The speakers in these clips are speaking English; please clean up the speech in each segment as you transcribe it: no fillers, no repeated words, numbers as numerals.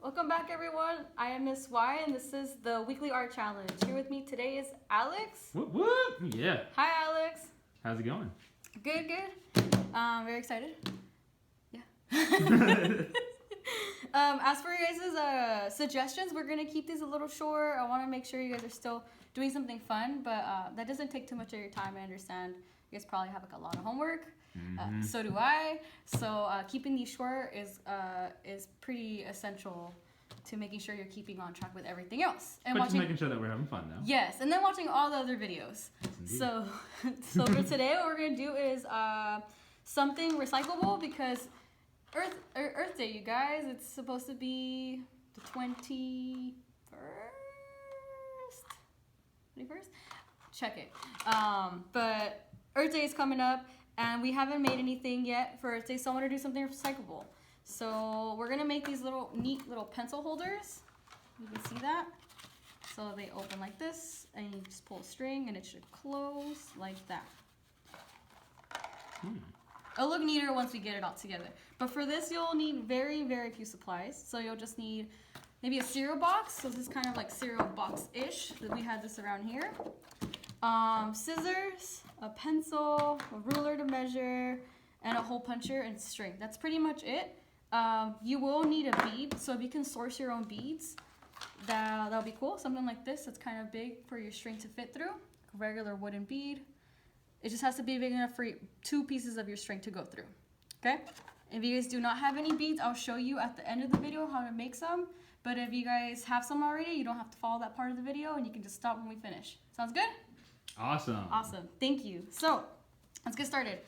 Welcome back, everyone. I am Miss Y, and this is the weekly art challenge. Here with me today is Alex. Whoop whoop! Yeah. Hi, Alex. How's it going? Good, good. Very excited. Yeah. As for your guys' suggestions, we're gonna keep these a little short. I want to make sure you guys are still doing something fun, but that doesn't take too much of your time. I understand you guys probably have like a lot of homework. So do I. So keeping these short is pretty essential to making sure you're keeping on track with everything else. And just making sure that we're having fun, though. Yes, and then watching all the other videos. So for today, what we're gonna do is something recyclable because Earth Day, you guys. It's supposed to be the 21st. Check it. But Earth Day is coming up. And we haven't made anything yet for Earth Day, so I want to do something recyclable. So we're going to make these neat little pencil holders. You can see that. So they open like this, and you just pull a string, and it should close like that. It'll look neater once we get it all together. But for this, you'll need very, very few supplies. So you'll just need maybe a cereal box. So this is kind of like cereal box-ish. We had this around here. Scissors, a pencil, a ruler to measure, and a hole puncher and string. That's pretty much it. You will need a bead, so if you can source your own beads, that'll be cool. Something like this that's kind of big for your string to fit through. A regular wooden bead. It just has to be big enough for 2 pieces of your string to go through. Okay? If you guys do not have any beads, I'll show you at the end of the video how to make some. But if you guys have some already, you don't have to follow that part of the video, and you can just stop when we finish. Sounds good? Awesome. Awesome. Thank you. So let's get started.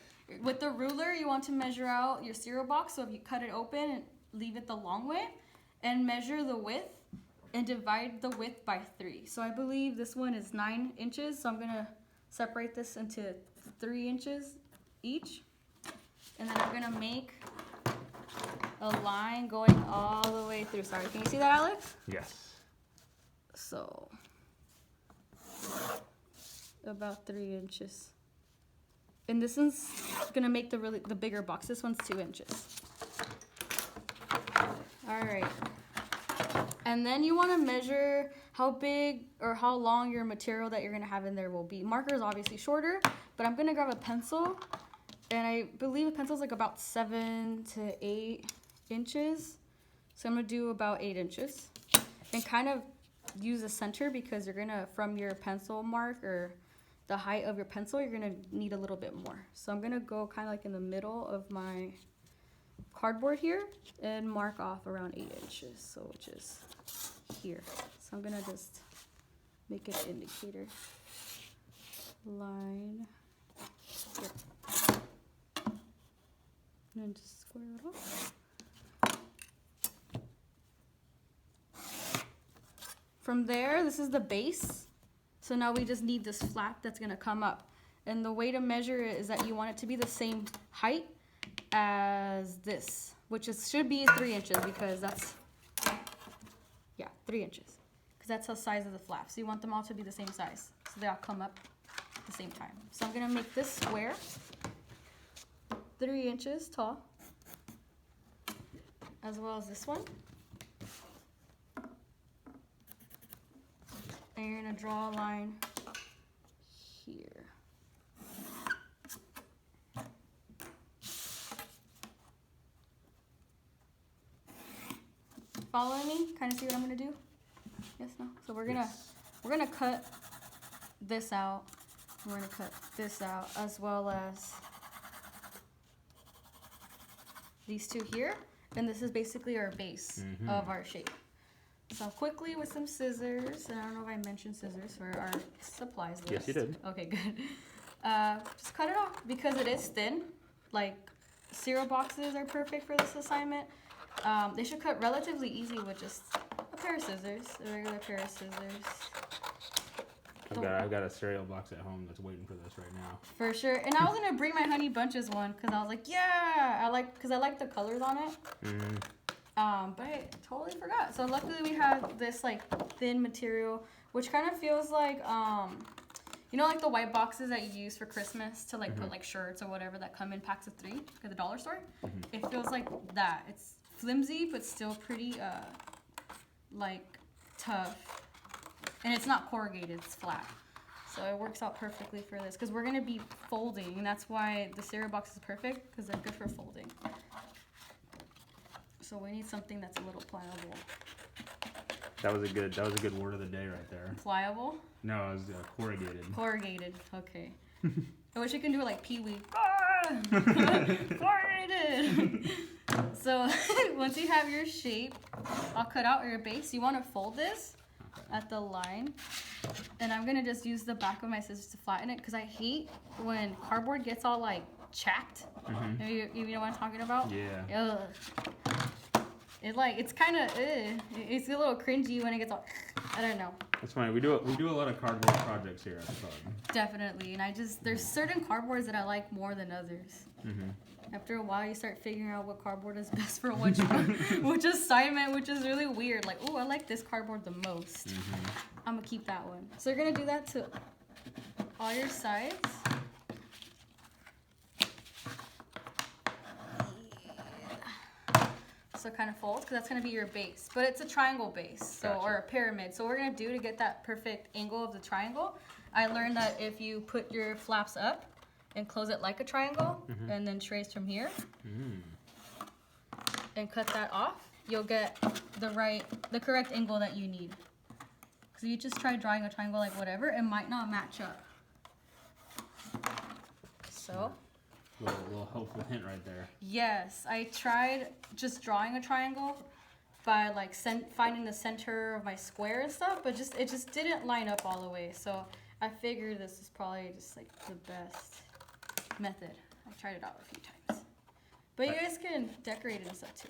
With the ruler, you want to measure out your cereal box. So if you cut it open and leave it the long way, and measure the width and divide the width by 3. So I believe this one is 9 inches. So I'm going to separate this into 3 inches each. And then I'm going to make a line going all the way through. Sorry, can you see that, Alex? Yes. So about 3 inches. And this one's gonna make the bigger box. This one's 2 inches. All right. And then you want to measure how big or how long your material that you're gonna have in there will be. Marker is obviously shorter, but I'm gonna grab a pencil, and I believe a pencil's like about 7 to 8 inches. So I'm gonna do about 8 inches, and kind of use a center because you're gonna, from your pencil mark or the height of your pencil, you're gonna need a little bit more. So I'm gonna go kind of like in the middle of my cardboard here and mark off around 8 inches, so which is here. So I'm gonna just make an indicator line here. And then just square it off. From there, this is the base. So now we just need this flap that's gonna come up. And the way to measure it is that you want it to be the same height as this, which should be 3 inches because that's, 3 inches. Because that's the size of the flap. So you want them all to be the same size. So they all come up at the same time. So I'm gonna make this square 3 inches tall, as well as this one. And you're gonna draw a line here. Following me? Kind of see what I'm gonna do? Yes, no? So we're gonna cut this out. We're gonna cut this out as well as these 2 here. And this is basically our base of our shape. So quickly with some scissors, and I don't know if I mentioned scissors for our supplies list. Yes, you did. Okay, good. Just cut it off because it is thin. Like cereal boxes are perfect for this assignment. They should cut relatively easy with just a pair of scissors, a regular pair of scissors. I've got a cereal box at home that's waiting for this right now. For sure. And I was gonna bring my Honey Bunches one because I was like, yeah, because I like the colors on it. But I totally forgot. So luckily we have this like thin material, which kind of feels like, you know, like the white boxes that you use for Christmas to like put like shirts or whatever that come in packs of 3 at the dollar store. It feels like that. It's flimsy, but still pretty like tough, and it's not corrugated, it's flat. So it works out perfectly for this because we're gonna be folding, and that's why the cereal box is perfect because they're good for folding. So we need something that's a little pliable. That was a good word of the day right there. Pliable? No, it was corrugated. Corrugated. Okay. I wish I could do it like Pee-wee. Corrugated. So once you have your shape, I'll cut out your base. You want to fold this at the line, and I'm gonna just use the back of my scissors to flatten it because I hate when cardboard gets all like chapped. You know what I'm talking about? Yeah. Ugh. It's kind of it's a little cringy when it gets all. I don't know. That's funny. We do a lot of cardboard projects here at the club. Definitely, and there's certain cardboards that I like more than others. After a while, you start figuring out what cardboard is best for which assignment, which is really weird. Like, oh, I like this cardboard the most. I'm gonna keep that one. So you're gonna do that to all your sides. So kind of folds, because that's going to be your base. But it's a triangle base, so Gotcha. Or a pyramid. So what we're going to do to get that perfect angle of the triangle, I learned that if you put your flaps up and close it like a triangle, and then trace from here, and cut that off, you'll get the correct angle that you need. So you just try drawing a triangle like whatever, it might not match up. So... little helpful hint right there. Yes, I tried just drawing a triangle by like finding the center of my square and stuff, but it just didn't line up all the way. So I figured this is probably just like the best method. I tried it out a few times. But you guys can decorate it and stuff too.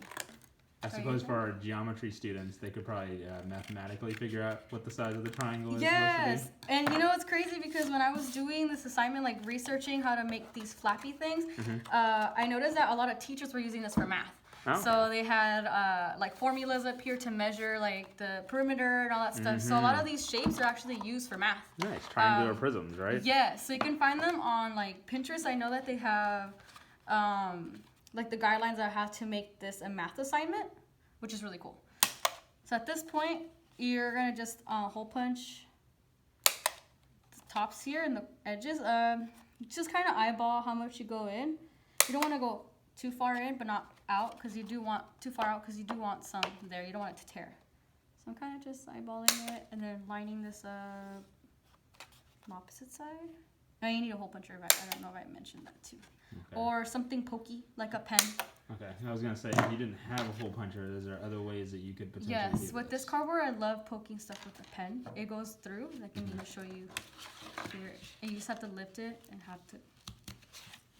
I suppose for our geometry students, they could probably mathematically figure out what the size of the triangle is. Yes, and you know what's crazy, because when I was doing this assignment, like researching how to make these flappy things, I noticed that a lot of teachers were using this for math. Oh. So they had like formulas up here to measure like the perimeter and all that stuff. So a lot of these shapes are actually used for math. Nice, triangular prisms, right? Yes, so you can find them on like Pinterest. I know that they have like the guidelines on how to make this a math assignment, which is really cool. So at this point, you're gonna just hole punch the tops here and the edges. Just kind of eyeball how much you go in. You don't want to go too far in, but not out, because you do want too far out, because you do want some there. You don't want it to tear. So I'm kind of just eyeballing it and then lining this up on the opposite side. Now you need a hole puncher. I don't know if I mentioned that too. Okay. Or something pokey, like a pen. Okay, I was gonna say, if you didn't have a hole puncher, is there other ways that you could potentially Yes, with this cardboard, I love poking stuff with a pen. It goes through. I can even show you here. And you just have to lift it and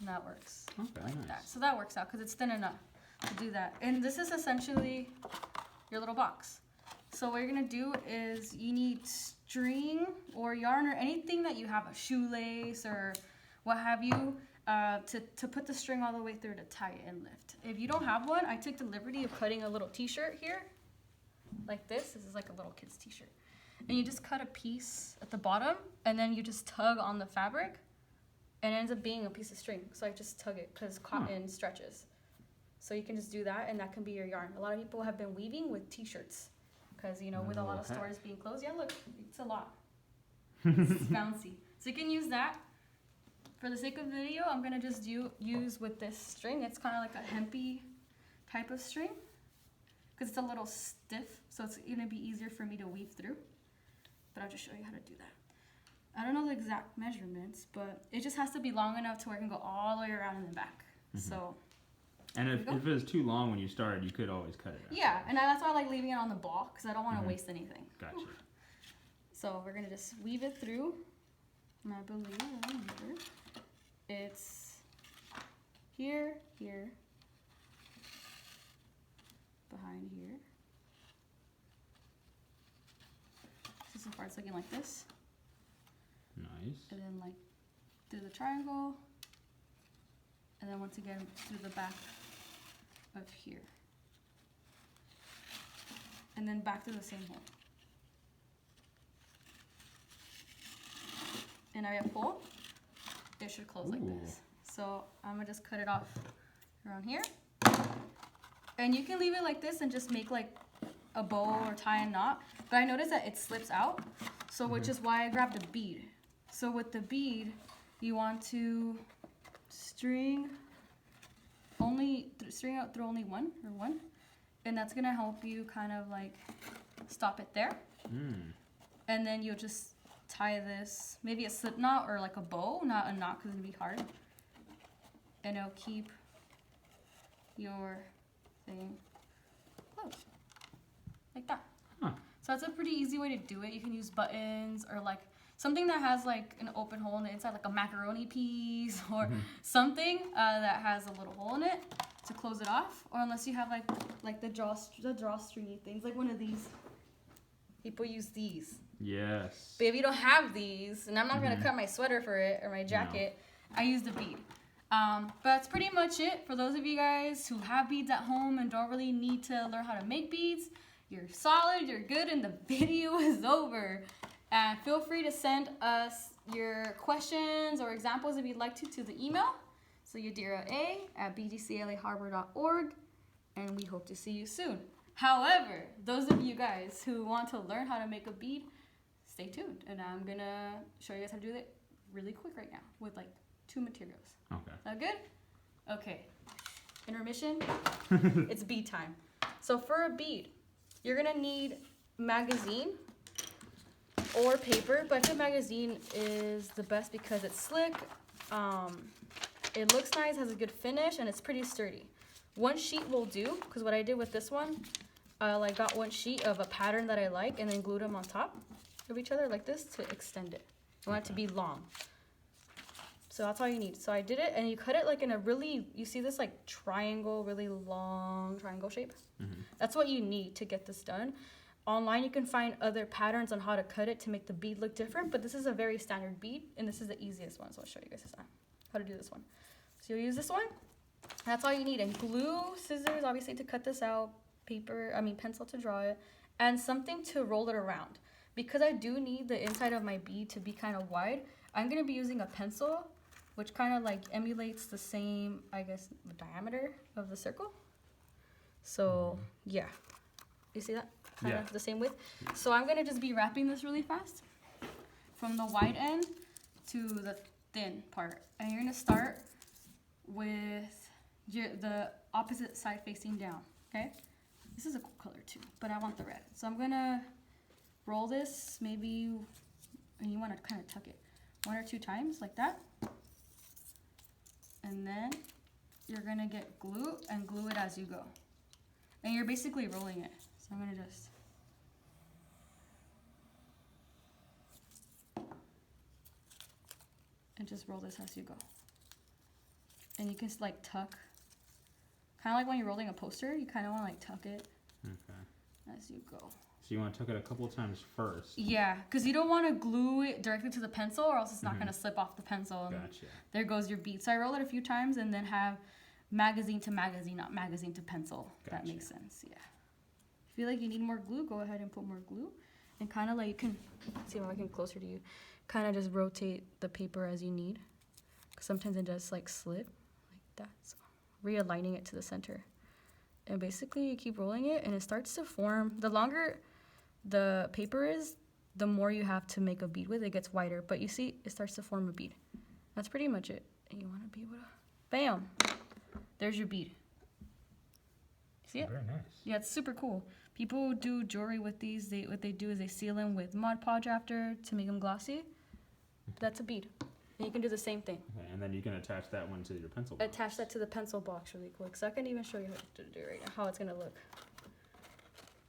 and that works. Okay, like nice. That. So that works out because it's thin enough to do that. And this is essentially your little box. So what you're gonna do is you need string or yarn or anything that you have, a shoelace or what have you, to put the string all the way through to tie it and lift. If you don't have one, I took the liberty of cutting a little t-shirt here, like this. This is like a little kid's t-shirt. And you just cut a piece at the bottom, and then you just tug on the fabric, and it ends up being a piece of string. So I just tug it because cotton stretches. So you can just do that, and that can be your yarn. A lot of people have been weaving with t-shirts because, you know, with a lot of stores being closed. Yeah, look, it's a lot. It's bouncy. So you can use that. For the sake of the video, I'm gonna just use with this string. It's kind of like a hempy type of string because it's a little stiff, so it's gonna be easier for me to weave through. But I'll just show you how to do that. I don't know the exact measurements, but it just has to be long enough to where it can go all the way around and then back. So. And if it was too long when you started, you could always cut it out. Yeah, and that's why I like leaving it on the ball, because I don't want to waste anything. Gotcha. So we're gonna just weave it through, and I believe it's here, here, behind here. So far it's looking like this. Nice. And then like through the triangle, and then once again through the back of here. And then back to the same hole. And I pull, it should close like this. So I'm gonna just cut it off around here. And you can leave it like this and just make like a bow or tie a knot, but I noticed that it slips out, so which is why I grabbed a bead. So with the bead, you want to string out through only one, and that's gonna help you kind of like stop it there. And then you'll just tie this, maybe a slip knot or like a bow, not a knot because it'd be hard, and it'll keep your thing closed like that. So that's a pretty easy way to do it. You can use buttons or like something that has like an open hole in the inside, like a macaroni piece or something that has a little hole in it to close it off. Or unless you have like the drawstringy things, like one of these. People use these. Yes. But if you don't have these, and I'm not gonna cut my sweater for it or my jacket, I use the bead. But that's pretty much it. For those of you guys who have beads at home and don't really need to learn how to make beads, you're solid, you're good, and the video is over. And feel free to send us your questions or examples if you'd like to the email. So yadira@bgclaharbor.org, and we hope to see you soon. However, those of you guys who want to learn how to make a bead, stay tuned, and I'm gonna show you guys how to do it really quick right now with like 2 materials. Okay. Is that good? Okay. Intermission. It's bead time. So for a bead, you're gonna need magazine or paper, but I think magazine is the best because it's slick. It looks nice, has a good finish, and it's pretty sturdy. 1 sheet will do, because what I did with this one, I got 1 sheet of a pattern that I like and then glued them on top of each other like this to extend it. I want it to be long. So that's all you need. So I did it, and you cut it like in a really, you see this like triangle, really long triangle shape? That's what you need to get this done. Online you can find other patterns on how to cut it to make the bead look different, but this is a very standard bead, and this is the easiest one, so I'll show you guys this time how to do this one. So you'll use this one. That's all you need, and glue, scissors obviously to cut this out, pencil to draw it, and something to roll it around. Because I do need the inside of my bead to be kind of wide, I'm going to be using a pencil, which kind of like emulates the same, I guess, diameter of the circle. So yeah, you see that? Kind of the same width. So I'm going to just be wrapping this really fast from the wide end to the thin part. And you're going to start with the opposite side facing down, okay? This is a cool color too, but I want the red. So I'm going to roll this maybe, and you want to kind of tuck it 1 or 2 times like that. And then you're going to get glue and glue it as you go. And you're basically rolling it. So I'm going to just roll this as you go. And you can like tuck, kind of like when you're rolling a poster, you kind of want to like tuck it as you go. So you want to tuck it a couple of times first. Yeah, because you don't want to glue it directly to the pencil or else it's not going to slip off the pencil. And Gotcha. there goes your bead. So I roll it a few times and then have magazine to magazine, not magazine to pencil. If that makes sense, yeah. If you feel like you need more glue, go ahead and put more glue. And kind of like, you can, see if I can closer to you, kind of just rotate the paper as you need. Because sometimes it does like slip like that. So realigning it to the center. And basically you keep rolling it and it starts to form. The longer the paper is, the more you have to make a bead with. It gets wider, but you see it starts to form a bead. That's pretty much it. And you want to be able to, bam, there's your bead. See it? Very nice. Yeah, it's super cool. People do jewelry with these. What they do is they seal them with Mod Podge after to make them glossy. That's a bead. And you can do the same thing. Okay, and then you can attach that one to your pencil box. Attach that to the pencil box really quick. So I can even show you how to do it right now, how it's going to look.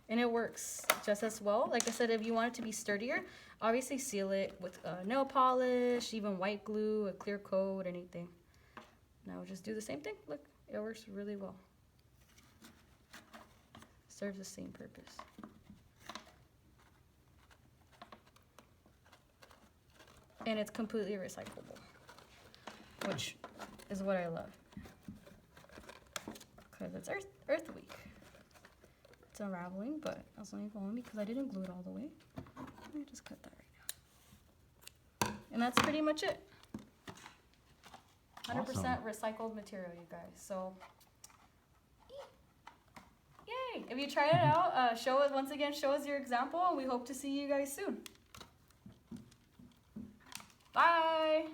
And it works just as well. Like I said, if you want it to be sturdier, obviously seal it with nail polish, even white glue, a clear coat, anything. Now just do the same thing. Look, it works really well. Serves the same purpose. And it's completely recyclable, which is what I love. Because it's Earth Week. It's unraveling, but that's only for me because I didn't glue it all the way. Let me just cut that right now. And that's pretty much it. 100% Awesome. recycled material, you guys. So, yay! If you tried it out, show us your example, and we hope to see you guys soon. Bye!